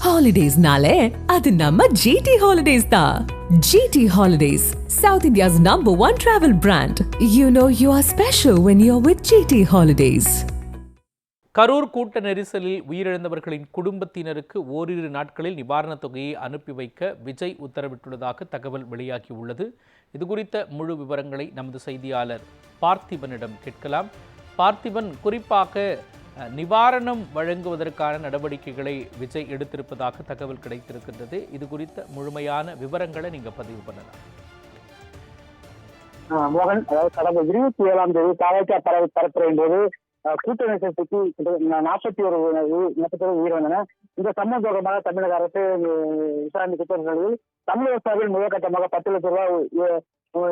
Holidays-nale, adu namma GT Holidays da. GT Holidays, South India's #1 travel brand. You know you are special when you're with GT Holidays. Karur கூட்ட நெரிசலில் உயிரிழந்தவர்களின் குடும்பத்தினருக்கு ஓரிரு நாட்களில் நிவாரணத் தொகையை அனுப்பி வைக்க விஜய் உத்தரவிட்டுள்ளதாக தகவல் வெளியாகியுள்ளது. இதுகுறித்த முழு விவரங்களை நமது செய்தியாளர் பார்த்திபனிடம் கேட்கலாம். பார்த்திபன், குறிப்பாக நிவாரணம் வழங்குவதற்கான நடவடிக்கைகளை விஜய் எடுத்திருப்பதாக தகவல் கிடைத்திருக்கின்றது. இது குறித்த முழுமையான விவரங்களை நீங்க பதிவு பண்ணலாம். மோகன், அதாவது கடந்த 27ஆம் தேதி தாவேக்கா பரப்புரையின் போது கூட்ட நெரிசல் சிக்கி 41 உயிரிழந்தன. இந்த சம்பவம் தொடர்பாக தமிழக அரசு விசாரணை நிலையில் தமிழக சார்பில் முதற்கட்டமாக 10 லட்சம் ரூபாய்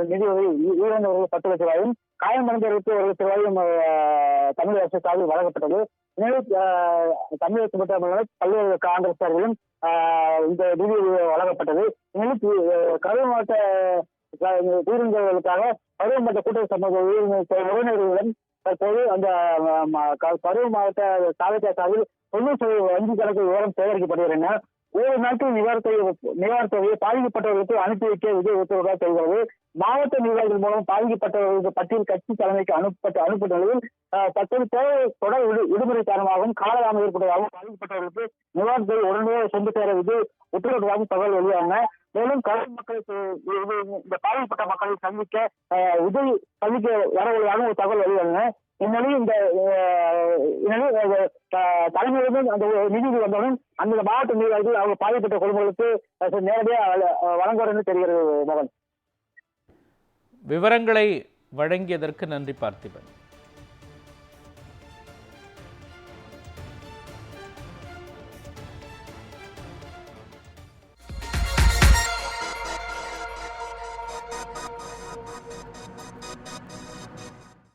நிதி உதவி, உயிரிழந்தவர்கள் 10 லட்சம் ரூபாயும், காயமடைந்தவர்களுக்கு 1 லட்சம் ரூபாயும் தமிழக அரசு சார்பில் வழங்கப்பட்டது. எனவே தமிழகத்தில் மட்டுமல்ல பல்வேறு காங்கிரஸ் சார்பிலும் இந்த நிதி வழங்கப்பட்டது. கரூர் மாவட்ட உயிரிழந்தவர்களுக்காக கரூர் மாவட்ட கூட்டுறவு சமூக உறவினர்களிடம் தற்போது அந்த கரூர் மாவட்ட தாவேக்கா சார்பில் 90% வங்கி கணக்கு விவரம் சேகரிக்கப்பட்டு வருகின்றன. 1 நாட்கள் நிவாரணத் தொகையை பாதிக்கப்பட்டவர்களுக்கு அனுப்பி வைக்க விஜய் உத்தரவாக தெரிகிறது. மாவட்ட நிர்வாகிகள் மூலம் பாதிக்கப்பட்டவர்களுக்கு பட்டியல் கட்சி தலைமைக்கு அனுப்பப்பட்ட நிலையில் தற்போது தொடர் விடுமுறை காரணமாகவும் காலதாமம் ஏற்பட்டதாகவும் பாதிக்கப்பட்டவர்களுக்கு நிவாரணத் தொகை உடனடியாக சென்று சேர விஜய் உத்தரவிட்டதாகவும் தகவல் வெளியாகின. மேலும் கரூர் மக்களுக்கு இந்த பாதிக்கப்பட்ட மக்களை சந்திக்க விஜய் வரவுள்ளதாகவும் ஒரு தகவல் வெளியாகின. இந்நிலையில் தலைமையிலிருந்து அந்த நிதி வந்தவுடன் அந்த மாவட்ட நிர்வாகிகள் அவங்க பாதிக்கப்பட்ட குடும்பங்களுக்கு நேரடியாக வழங்குவார் என்று தெரிகிறது. மகன், விவரங்களை வழங்கியதற்கு நன்றி பார்த்திபன்.